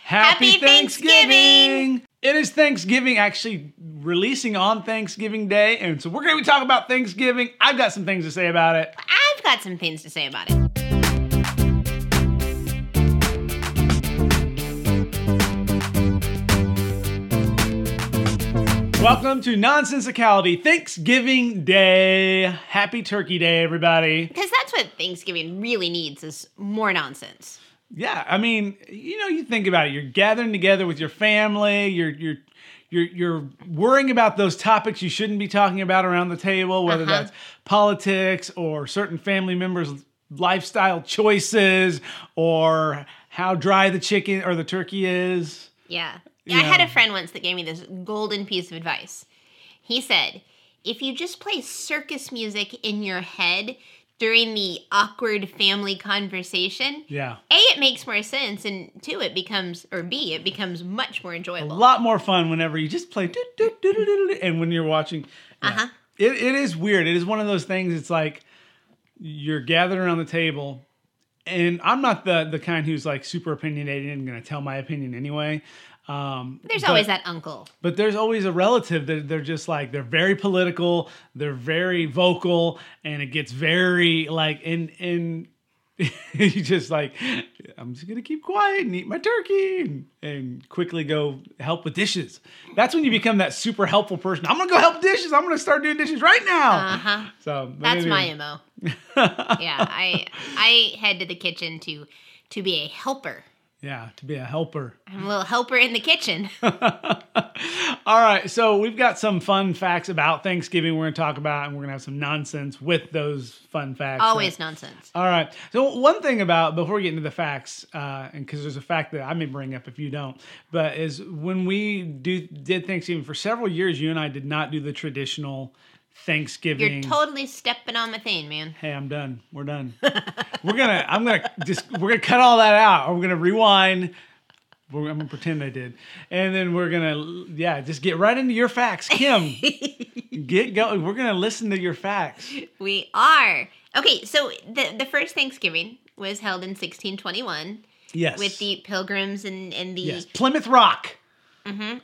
Happy Thanksgiving! It is Thanksgiving, actually releasing on Thanksgiving Day, and so we're going to be talking about Thanksgiving. I've got some things to say about it. I've got some things to say about it. Welcome to Nonsensicality Thanksgiving Day. Happy Turkey Day, everybody. Because that's what Thanksgiving really needs is more nonsense. Yeah, I mean, you think about it. You're gathering together with your family. You're worrying about those topics you shouldn't be talking about around the table, whether that's politics or certain family members' lifestyle choices or how dry the chicken or the turkey is. Yeah. I had a friend once that gave me this golden piece of advice. He said, if you just play circus music in your head during the awkward family conversation, A, it makes more sense, and two, it becomes much more enjoyable. A lot more fun whenever you just play and when you're watching. It is weird. It is one of those things, it's like you're gathered around the table, and I'm not the kind who's like super opinionated and going to tell my opinion anyway. There's always that uncle. But there's always a relative that they're just like, they're very political, they're very vocal, and it gets very like, and you just like, I'm just going to keep quiet and eat my turkey and quickly go help with dishes. That's when you become that super helpful person. I'm going to go help dishes. I'm going to start doing dishes right now. So that's my MO. Yeah, I head to the kitchen to be a helper. Yeah, to be a helper. I'm a little helper in the kitchen. All right, so we've got some fun facts about Thanksgiving we're going to talk about, and we're going to have some nonsense with those fun facts. Always nonsense. All right. So one thing about, before we get into the facts, and because there's a fact that I may bring up if you don't, but is when we did Thanksgiving for several years, you and I did not do the traditional Thanksgiving. You're totally stepping on my thing, man. Hey, I'm done. We're done. we're gonna cut all that out. Or we're gonna rewind. I'm gonna pretend I did, and then we're gonna just get right into your facts, Kim. Get going. We're gonna listen to your facts. We are. Okay, so the first Thanksgiving was held in 1621. Yes. With the Pilgrims and the Plymouth Rock.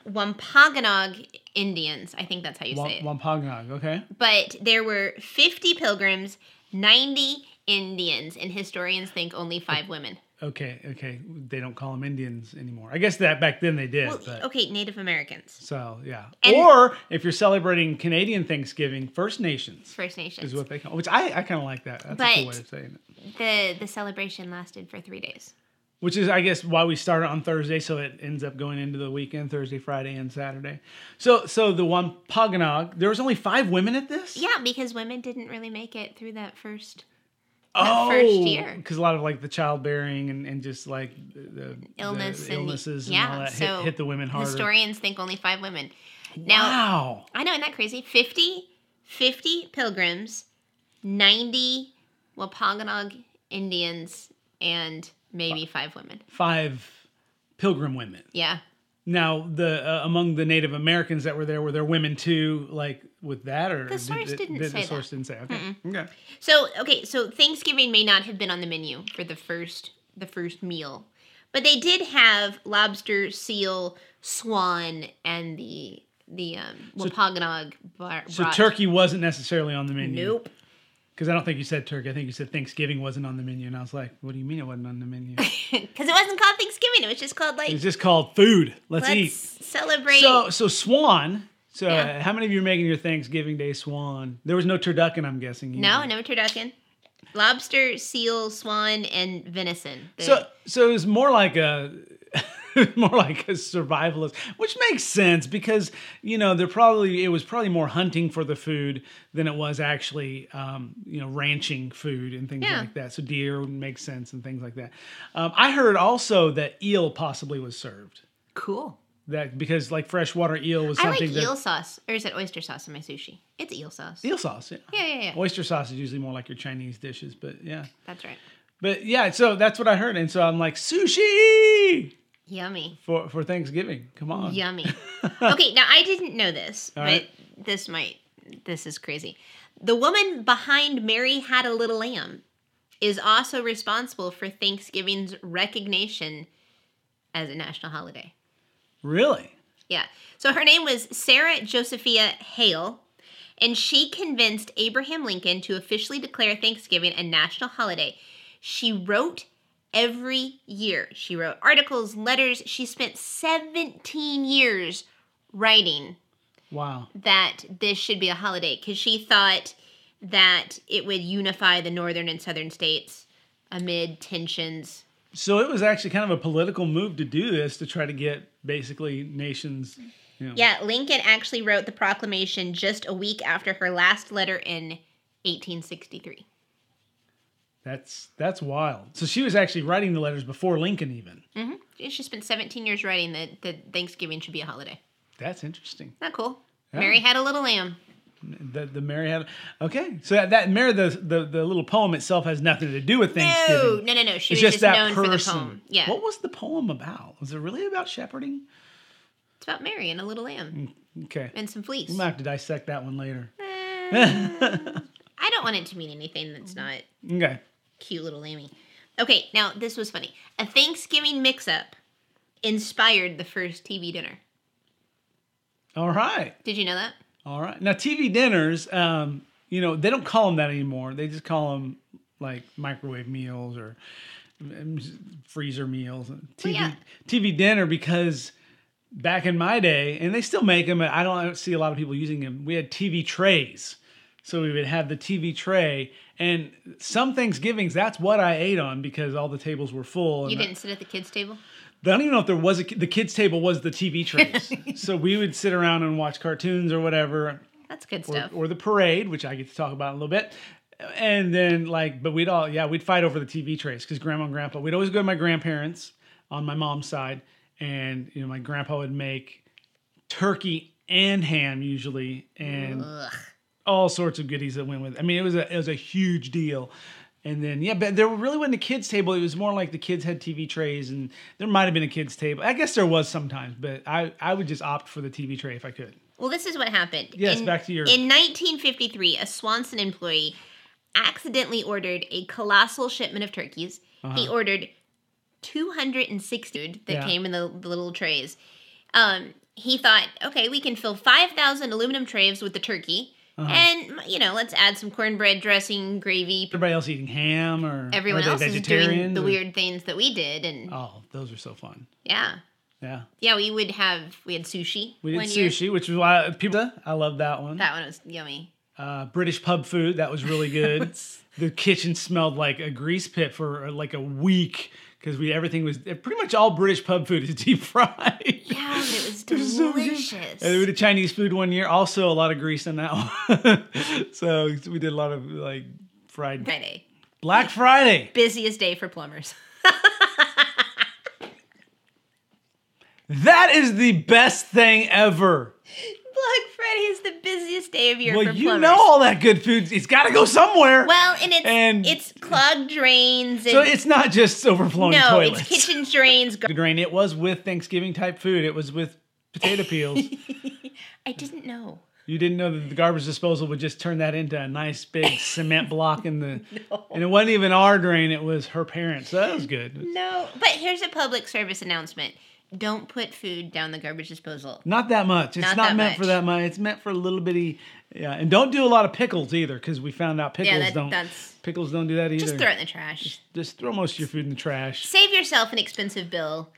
Wampanoag Indians. I think that's how you say it. Wampanoag, okay. But there were 50 Pilgrims, 90 Indians, and historians think only 5 women. Okay. They don't call them Indians anymore. I guess that back then they did. Well, but... Okay, Native Americans. So, yeah. Or, if you're celebrating Canadian Thanksgiving, First Nations. First Nations. Is what they call it. Which I kind of like that. That's a cool way of saying it. The celebration lasted for 3 days. Which is, I guess, why we started on Thursday, so it ends up going into the weekend, Thursday, Friday, and Saturday. So the Wampanoag, there was only 5 women at this? Yeah, because women didn't really make it through that first year. Because a lot of, like, the childbearing and just, like, the illnesses and all that hit the women harder. Historians think only 5 women. Now, wow. I know, isn't that crazy? 50 Pilgrims, 90 Wampanoag Indians, and... maybe 5 women. 5 Pilgrim women. Yeah. Now, among the Native Americans that were there women too, like with that, or the source didn't say that. The source didn't say. Okay. Mm-mm. Okay. So Thanksgiving may not have been on the menu for the first meal, but they did have lobster, seal, swan, and the Wampanoag. So turkey wasn't necessarily on the menu. Nope. Because I don't think you said turkey. I think you said Thanksgiving wasn't on the menu. And I was like, what do you mean it wasn't on the menu? Because it wasn't called Thanksgiving. It was just called It was just called food. Let's eat. Celebrate. So swan. So how many of you are making your Thanksgiving Day swan? There was no turducken, I'm guessing. No turducken. Lobster, seal, swan, and venison. So it was more like a... more like a survivalist, which makes sense because it was probably more hunting for the food than it was actually ranching food and things like that. So deer would make sense and things like that. I heard also that eel possibly was served. Cool. That because like freshwater eel was something. I like eel sauce, or is it oyster sauce in my sushi? It's eel sauce. Eel sauce, yeah. Yeah. Oyster sauce is usually more like your Chinese dishes, but yeah. That's right. But yeah, so that's what I heard, and so I'm like sushi. Yummy. For Thanksgiving. Come on. Yummy. Okay, now I didn't know this, but this is crazy. The woman behind Mary Had a Little Lamb is also responsible for Thanksgiving's recognition as a national holiday. Really? Yeah. So her name was Sarah Josephia Hale, and she convinced Abraham Lincoln to officially declare Thanksgiving a national holiday. She wrote every year. She wrote articles, letters. She spent 17 years writing Wow. that this should be a holiday because she thought that it would unify the northern and southern states amid tensions. So it was actually kind of a political move to do this, to try to get basically nations. Yeah, Lincoln actually wrote the proclamation just a week after her last letter in 1863. That's wild. So she was actually writing the letters before Lincoln even. Mm-hmm. She spent 17 years writing that Thanksgiving should be a holiday. That's interesting. Not cool. Yeah. Mary had a little lamb. The Mary had. Okay, so that Mary, the little poem itself has nothing to do with Thanksgiving. No. She it's was just known person. for the poem. Yeah. What was the poem about? Was it really about shepherding? It's about Mary and a little lamb. Okay. And some fleece. We might have to dissect that one later. I don't want it to mean anything that's not Okay. cute little lammy. Okay, now this was funny. A Thanksgiving mix-up inspired the first TV dinner. All right. Did you know that? All right. Now, TV dinners, they don't call them that anymore. They just call them like microwave meals or freezer meals. TV dinner, because back in my day, and they still make them, I don't see a lot of people using them. We had TV trays. So we would have the TV tray, and some Thanksgivings, that's what I ate on because all the tables were full. You didn't sit at the kids' table? I don't even know if there was the kids' table was the TV trays. So we would sit around and watch cartoons or whatever. That's good stuff. Or the parade, which I get to talk about in a little bit. And then but we'd fight over the TV trays because Grandma and Grandpa, we'd always go to my grandparents on my mom's side. And, my grandpa would make turkey and ham usually. And all sorts of goodies that went with it. I mean, it was a huge deal. And then, but there really wasn't a kids' table. It was more like the kids had TV trays, and there might have been a kids' table. I guess there was sometimes, but I would just opt for the TV tray if I could. Well, this is what happened. Yes, back to your... In 1953, a Swanson employee accidentally ordered a colossal shipment of turkeys. He ordered 260 that came in the little trays. He thought, okay, we can fill 5,000 aluminum trays with the turkey. And, let's add some cornbread dressing, gravy. Everybody else eating ham or everyone else is doing the weird things that we did. And oh, those are so fun. Yeah. Yeah. Yeah, we had sushi. We did sushi, which was why I love that one. That one was yummy. British pub food, that was really good. The kitchen smelled like a grease pit for like a week. Because everything was pretty much all British pub food is deep fried. Yeah, but it was delicious. And we did Chinese food one year, also a lot of grease in that one. So we did a lot of like fried. Friday. Black Friday. Busiest day for plumbers. That is the best thing ever. Black Friday is the busiest day of year for plumbers. Well, you know all that good food. It's got to go somewhere. Well, and it's clogged drains. And so it's not just overflowing toilets. No, it's kitchen drains. Drain. It was with Thanksgiving type food. It was with potato peels. I didn't know. You didn't know that the garbage disposal would just turn that into a nice big cement block in the... No. And it wasn't even our drain. It was her parents. So that was good. No. But here's a public service announcement. Don't put food down the garbage disposal. Not that much. It's not meant for that much. It's meant for a little bitty... Yeah, and don't do a lot of pickles either, because we found out pickles don't do that either. Just throw it in the trash. Just throw most of your food in the trash. Save yourself an expensive bill.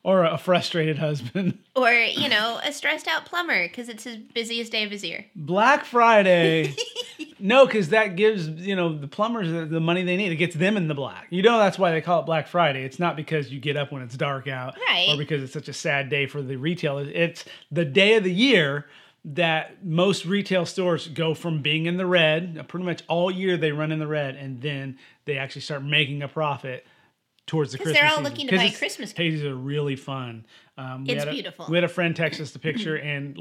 Or a frustrated husband. Or, a stressed out plumber, because it's his busiest day of his year. Black Friday. No, because that gives, the plumbers the money they need. It gets them in the black. That's why they call it Black Friday. It's not because you get up when it's dark out. Right. Or because it's such a sad day for the retailers. It's the day of the year that most retail stores go from being in the red. Pretty much all year they run in the red, and then they actually start making a profit towards the Christmas season. Because they're all looking to buy Christmas gifts. These are really fun. It's beautiful. We had a friend text us the picture, and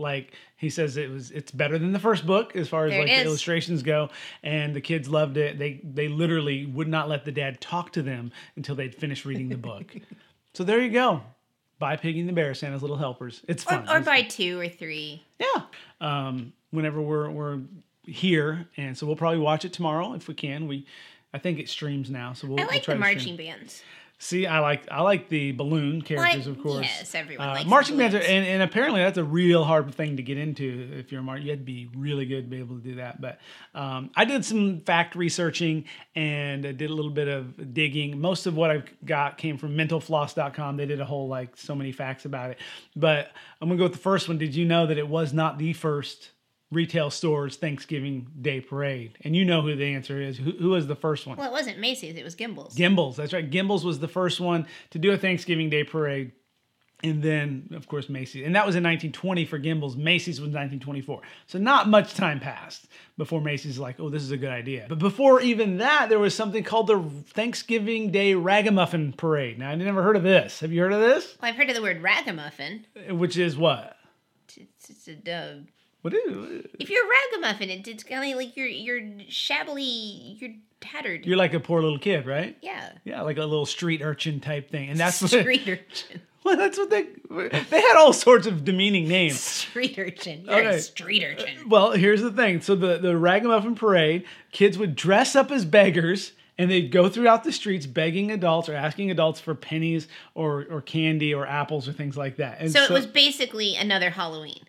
he says it's better than the first book as far as the illustrations go, and the kids loved it. They literally would not let the dad talk to them until they'd finished reading the book. So there you go. Buy Piggy and the Bear, Santa's Little Helpers. It's fun. Or buy 2 or 3. Yeah. Whenever we're here, and so we'll probably watch it tomorrow if we can. I think it streams now, so we'll. I like try the to marching stream. bands. See, I like the balloon characters, of course. Yes, everyone likes marching bands, balloons. and apparently that's a real hard thing to get into. If you're you had to be really good to be able to do that. But I did some fact researching and I did a little bit of digging. Most of what I got came from mentalfloss.com. They did a whole so many facts about it. But I'm gonna go with the first one. Did you know that it was not the first retail stores Thanksgiving Day parade? And you know who the answer is. Who was the first one? Well, it wasn't Macy's, it was Gimbel's. Gimbel's, that's right. Gimbel's was the first one to do a Thanksgiving Day parade. And then, of course, Macy's. And that was in 1920 for Gimbel's. Macy's was 1924. So not much time passed before Macy's like, oh, this is a good idea. But before even that, there was something called the Thanksgiving Day Ragamuffin Parade. Now, I never heard of this. Have you heard of this? Well, I've heard of the word ragamuffin. Which is what? It's a dove. What is it? If you're a ragamuffin, it's kind of like you're shabbily, you're tattered. You're like a poor little kid, right? Yeah. Yeah, like a little street urchin type thing. And that's Street urchin. Well, that's what they had all sorts of demeaning names. Street urchin. You're a street urchin. Well, here's the thing. So the Ragamuffin Parade, kids would dress up as beggars and they'd go throughout the streets begging adults or asking adults for pennies or candy or apples or things like that. And so it was basically another Halloween.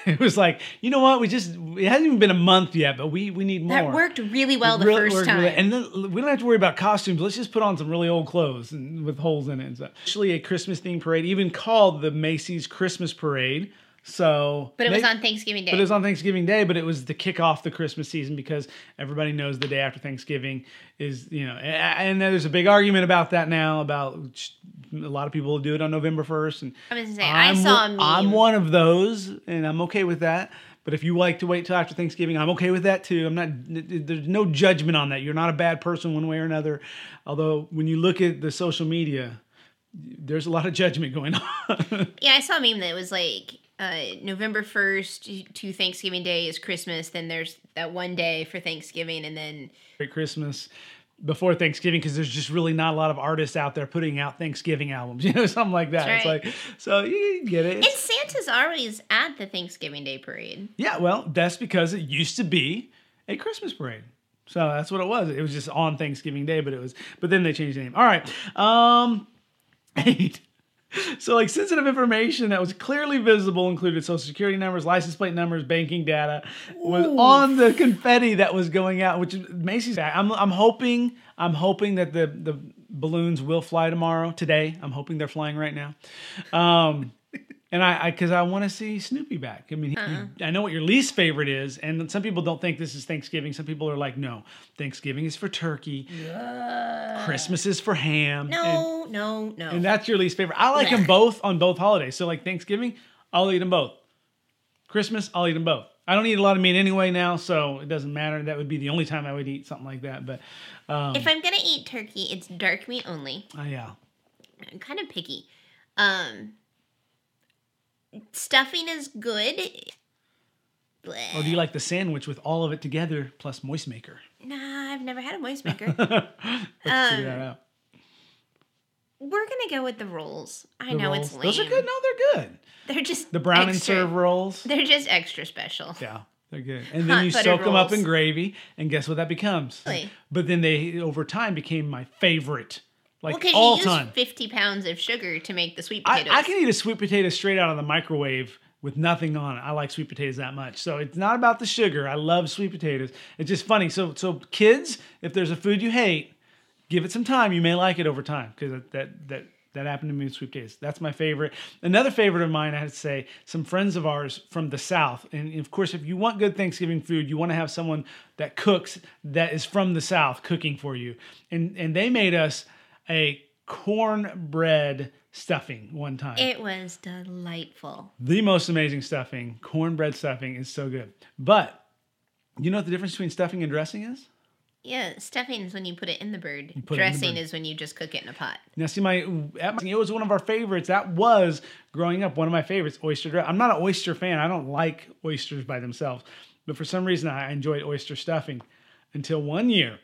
It was like, you know what? It hasn't even been a month yet, but we need more. That worked really well the first time. And then we don't have to worry about costumes. Let's just put on some really old clothes and with holes in it and stuff. Actually, a Christmas themed parade, even called the Macy's Christmas Parade. So, but it was on Thanksgiving Day. But it was on Thanksgiving Day, but it was to kick off the Christmas season because everybody knows the day after Thanksgiving is, and there's a big argument about that now, about a lot of people do it on November 1st. And I was going to say, I saw a meme. I'm one of those, and I'm okay with that. But if you like to wait till after Thanksgiving, I'm okay with that too. There's no judgment on that. You're not a bad person one way or another. Although when you look at the social media, there's a lot of judgment going on. Yeah, I saw a meme that was like, November 1st to Thanksgiving Day is Christmas. Then there's that one day for Thanksgiving, and then Christmas before Thanksgiving, because there's just really not a lot of artists out there putting out Thanksgiving albums, something like that. That's right. It's like, so you get it. And Santa's always at the Thanksgiving Day parade. Yeah, well, that's because it used to be a Christmas parade. So that's what it was. It was just on Thanksgiving Day, but then they changed the name. All right. 8. So sensitive information that was clearly visible included social security numbers, license plate numbers, banking data was on the confetti that was going out, which Macy's. I'm hoping that the balloons will fly today. I'm hoping they're flying right now. And because I want to see Snoopy back. I mean, I know what your least favorite is, and some people don't think this is Thanksgiving. Some people are like, no, Thanksgiving is for turkey. Christmas is for ham. No. And that's your least favorite. I like them both on both holidays. So Thanksgiving, I'll eat them both. Christmas, I'll eat them both. I don't eat a lot of meat anyway now, so it doesn't matter. That would be the only time I would eat something like that. But if I'm going to eat turkey, it's dark meat only. Yeah. I'm kind of picky. Stuffing is good. Or do you like the sandwich with all of it together plus moist maker? Nah, I've never had a moist maker. Let's figure that out. We're gonna go with the rolls. I know rolls. it's lame. Those are good. No, they're good. They're just the brown extra, and serve rolls. They're just extra special. Yeah, they're good. And then you soak them up in gravy, and guess what that becomes? Really? But then they, over time, became my favorite. Like because all you time. use 50 pounds of sugar to make the sweet potatoes. I can eat a sweet potato straight out of the microwave with nothing on it. I like sweet potatoes that much. So it's not about the sugar. I love sweet potatoes. It's just funny. So kids, if there's a food you hate, give it some time. You may like it over time, because that happened to me with sweet potatoes. That's my favorite. Another favorite of mine, I have to say, some friends of ours from the South. And of course, if you want good Thanksgiving food, you want to have someone that cooks that is from the South cooking for you. And they made us a cornbread stuffing one time. It was delightful. The most amazing stuffing. Cornbread stuffing is so good. But you know what the difference between stuffing and dressing is? Yeah, stuffing is when you put it in the bird. Dressing is when you just cook it in a pot. Now, see, it was one of our favorites. That was, growing up, one of my favorites, oyster dress. I'm not an oyster fan. I don't like oysters by themselves. But for some reason, I enjoyed oyster stuffing until one year.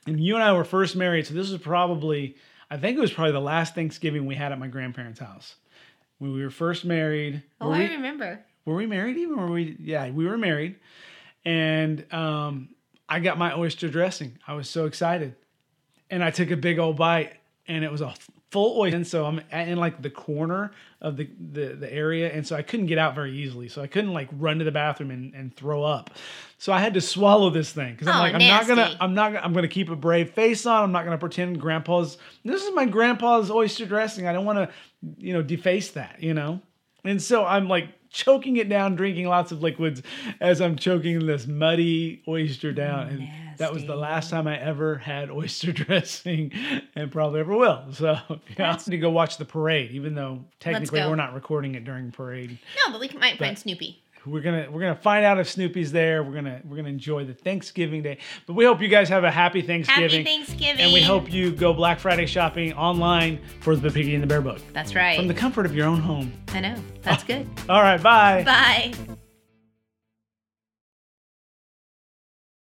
And you and I were first married, so this was I think it was probably the last Thanksgiving we had at my grandparents' house. When we were first married. Oh, I remember. Were we married even? Yeah, we were married. And I got my oyster dressing. I was so excited. And I took a big old bite. and it was a full oyster. And so I'm in like the corner of the area, and so I couldn't get out very easily. So I couldn't like run to the bathroom and throw up. So I had to swallow this thing because I'm like, I'm gonna keep a brave face on. I'm not gonna pretend this is my grandpa's oyster dressing. I don't want to, deface that, And so I'm like choking it down, drinking lots of liquids as I'm choking this muddy oyster down. And that was the last time I ever had oyster dressing and probably ever will. So I need to go watch the parade, even though technically we're not recording it during parade. No, but we might find Snoopy. We're gonna find out if Snoopy's there. We're gonna enjoy the Thanksgiving Day. But we hope you guys have a happy Thanksgiving. Happy Thanksgiving. And we hope you go Black Friday shopping online for the Piggy and the Bear book. That's right. From the comfort of your own home. I know. That's good. All right, bye. Bye.